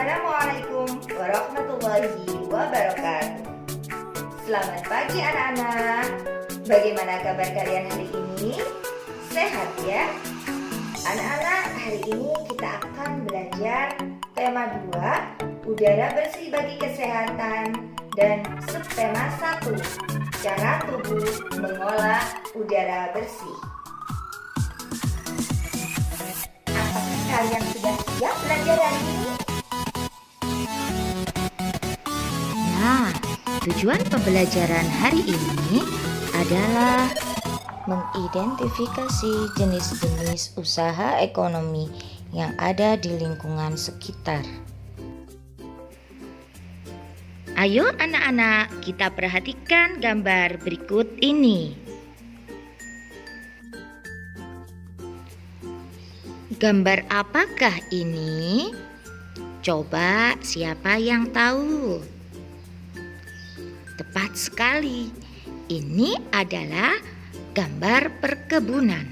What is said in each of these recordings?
Assalamualaikum warahmatullahi wabarakatuh. Selamat pagi anak-anak. Bagaimana kabar kalian hari ini? Sehat ya? Anak-anak, hari ini kita akan belajar tema 2, udara bersih bagi kesehatan, dan subtema 1, cara tubuh mengolah udara bersih. Apakah kalian sudah siap belajar hari ini? Nah, tujuan pembelajaran hari ini adalah mengidentifikasi jenis-jenis usaha ekonomi yang ada di lingkungan sekitar. Ayo anak-anak, kita perhatikan gambar berikut ini. Gambar apakah ini? Coba siapa yang tahu? Tepat sekali, ini adalah gambar perkebunan.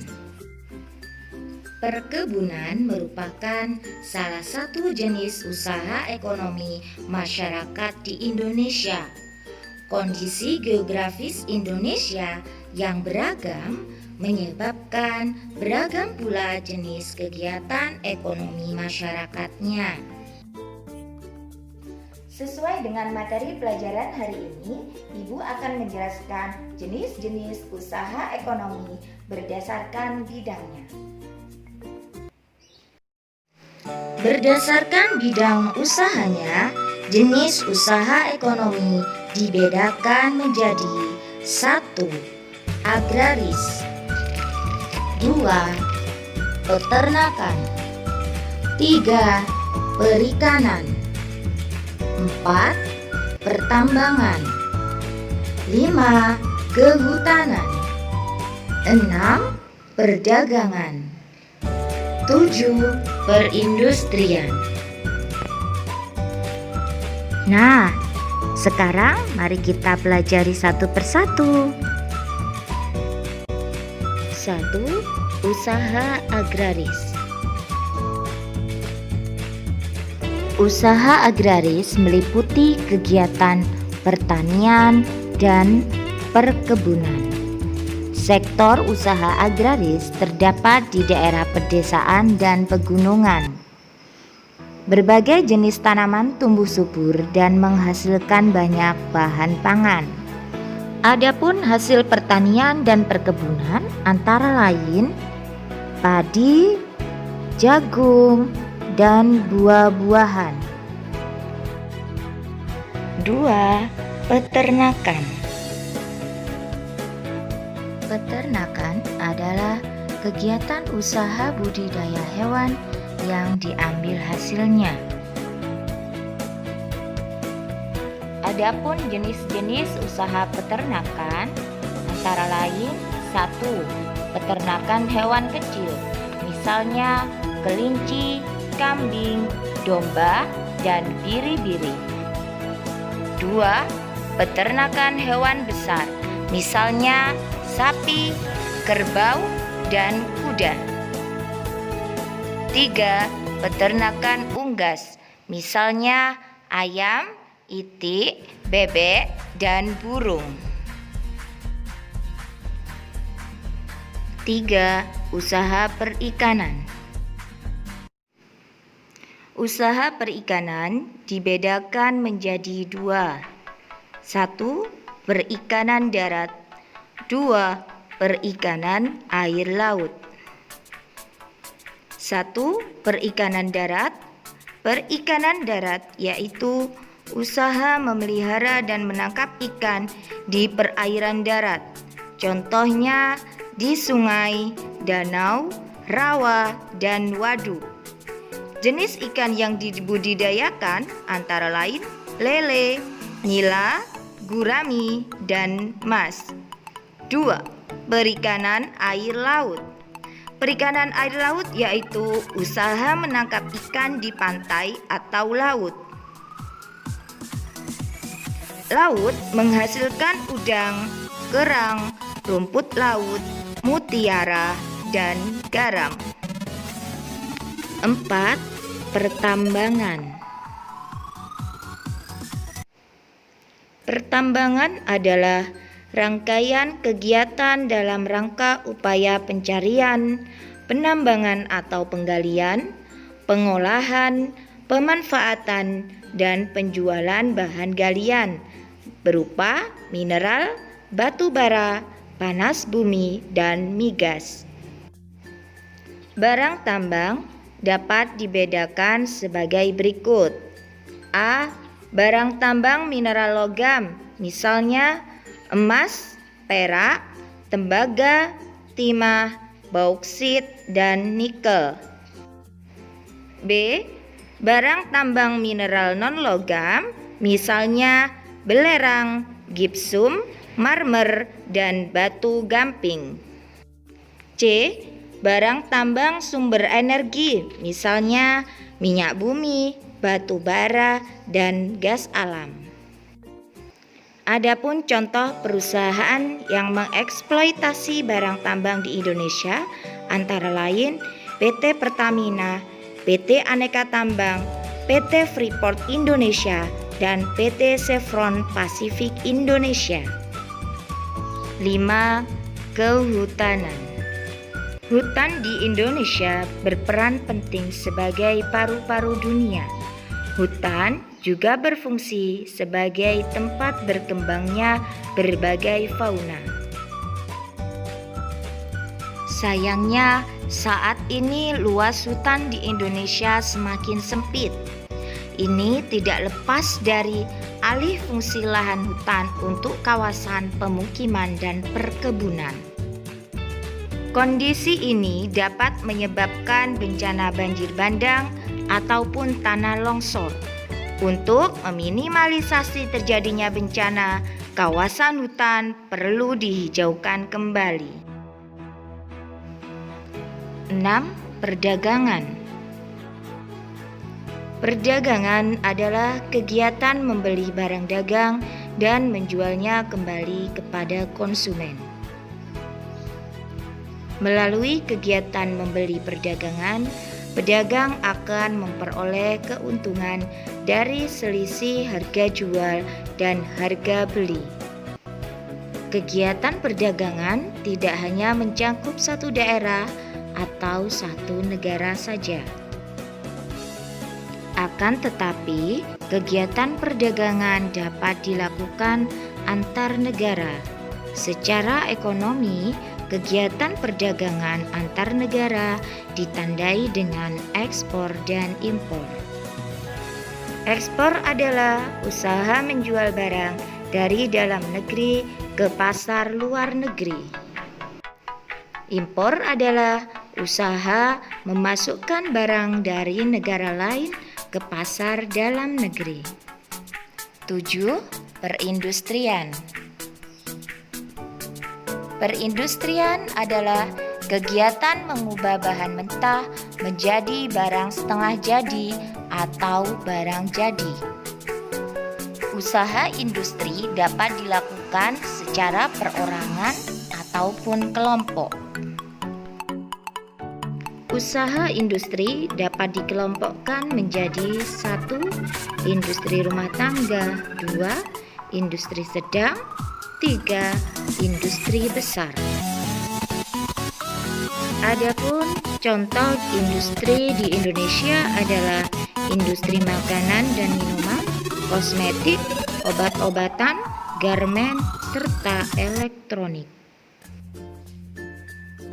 Perkebunan merupakan salah satu jenis usaha ekonomi masyarakat di Indonesia. Kondisi geografis Indonesia yang beragam menyebabkan beragam pula jenis kegiatan ekonomi masyarakatnya. Sesuai dengan materi pelajaran hari ini, Ibu akan menjelaskan jenis-jenis usaha ekonomi berdasarkan bidangnya. Berdasarkan bidang usahanya, jenis usaha ekonomi dibedakan menjadi 1. Agraris, 2. Peternakan, 3. Perikanan, 4. Pertambangan, 5. Kehutanan, 6. Perdagangan, 7. Perindustrian. Nah, sekarang mari kita pelajari satu persatu. 1. Usaha agraris. Usaha agraris meliputi kegiatan pertanian dan perkebunan. Sektor usaha agraris terdapat di daerah pedesaan dan pegunungan. Berbagai jenis tanaman tumbuh subur dan menghasilkan banyak bahan pangan. Adapun hasil pertanian dan perkebunan antara lain padi, jagung, dan buah-buahan. 2. Peternakan. Peternakan adalah kegiatan usaha budidaya hewan yang diambil hasilnya. Adapun jenis-jenis usaha peternakan antara lain 1. Peternakan hewan kecil, misalnya kelinci, kambing, domba, dan biri-biri. 2. Peternakan hewan besar, misalnya sapi, kerbau, dan kuda. 3. Peternakan unggas, misalnya ayam, itik, bebek, dan burung. 3. Usaha perikanan. Usaha perikanan dibedakan menjadi 2. 1. Perikanan darat, 2. Perikanan air laut. 1. Perikanan darat. Perikanan darat yaitu usaha memelihara dan menangkap ikan di perairan darat. Contohnya di sungai, danau, rawa, dan waduk. Jenis ikan yang dibudidayakan antara lain lele, nila, gurami, dan mas. 2. Perikanan air laut. Perikanan air laut yaitu usaha menangkap ikan di pantai atau laut. Laut menghasilkan udang, kerang, rumput laut, mutiara, dan garam. 4. Pertambangan. Pertambangan adalah rangkaian kegiatan dalam rangka upaya pencarian, penambangan atau penggalian, pengolahan, pemanfaatan, dan penjualan bahan galian berupa mineral, batu bara, panas bumi, dan migas. Barang tambang dapat dibedakan sebagai berikut. A. Barang tambang mineral logam, misalnya emas, perak, tembaga, timah, bauksit, dan nikel. B. Barang tambang mineral non-logam, misalnya belerang, gipsum, marmer, dan batu gamping. C. Barang tambang sumber energi, misalnya minyak bumi, batu bara, dan gas alam. Adapun contoh perusahaan yang mengeksploitasi barang tambang di Indonesia antara lain PT Pertamina, PT Aneka Tambang, PT Freeport Indonesia, dan PT Chevron Pacific Indonesia. 5. Kehutanan. Hutan di Indonesia berperan penting sebagai paru-paru dunia. Hutan juga berfungsi sebagai tempat berkembangnya berbagai fauna. Sayangnya, saat ini luas hutan di Indonesia semakin sempit. Ini tidak lepas dari alih fungsi lahan hutan untuk kawasan pemukiman dan perkebunan. Kondisi ini dapat menyebabkan bencana banjir bandang ataupun tanah longsor. Untuk meminimalisasi terjadinya bencana, kawasan hutan perlu dihijaukan kembali. 6. Perdagangan. Perdagangan adalah kegiatan membeli barang dagang dan menjualnya kembali kepada konsumen. Melalui kegiatan membeli perdagangan, pedagang akan memperoleh keuntungan dari selisih harga jual dan harga beli. Kegiatan perdagangan tidak hanya mencakup satu daerah atau satu negara saja. Akan tetapi, kegiatan perdagangan dapat dilakukan antar negara. Secara ekonomi, kegiatan perdagangan antar negara ditandai dengan ekspor dan impor. Ekspor adalah usaha menjual barang dari dalam negeri ke pasar luar negeri. Impor adalah usaha memasukkan barang dari negara lain ke pasar dalam negeri. 7. Perindustrian. Perindustrian adalah kegiatan mengubah bahan mentah menjadi barang setengah jadi atau barang jadi. Usaha industri dapat dilakukan secara perorangan ataupun kelompok. Usaha industri dapat dikelompokkan menjadi 1. Industri rumah tangga, 2. Industri sedang, 3. Industri besar. Adapun contoh industri di Indonesia adalah industri makanan dan minuman, kosmetik, obat-obatan, garmen, serta elektronik.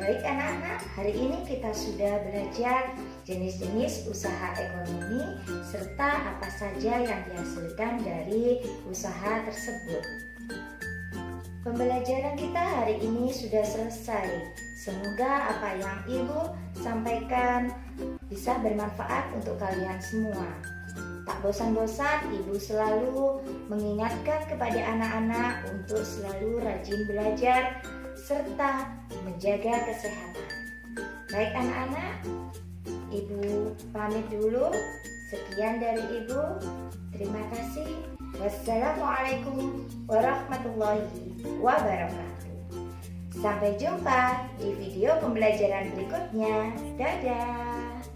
Baik anak-anak, hari ini kita sudah belajar jenis-jenis usaha ekonomi serta apa saja yang dihasilkan dari usaha tersebut. Pembelajaran kita hari ini sudah selesai. Semoga apa yang Ibu sampaikan bisa bermanfaat untuk kalian semua. Tak bosan-bosan Ibu selalu mengingatkan kepada anak-anak untuk selalu rajin belajar serta menjaga kesehatan. Baik anak-anak, Ibu pamit dulu. Sekian dari Ibu. Terima kasih. Wassalamualaikum warahmatullahi wabarakatuh. Sampai jumpa di video pembelajaran berikutnya. Dadah.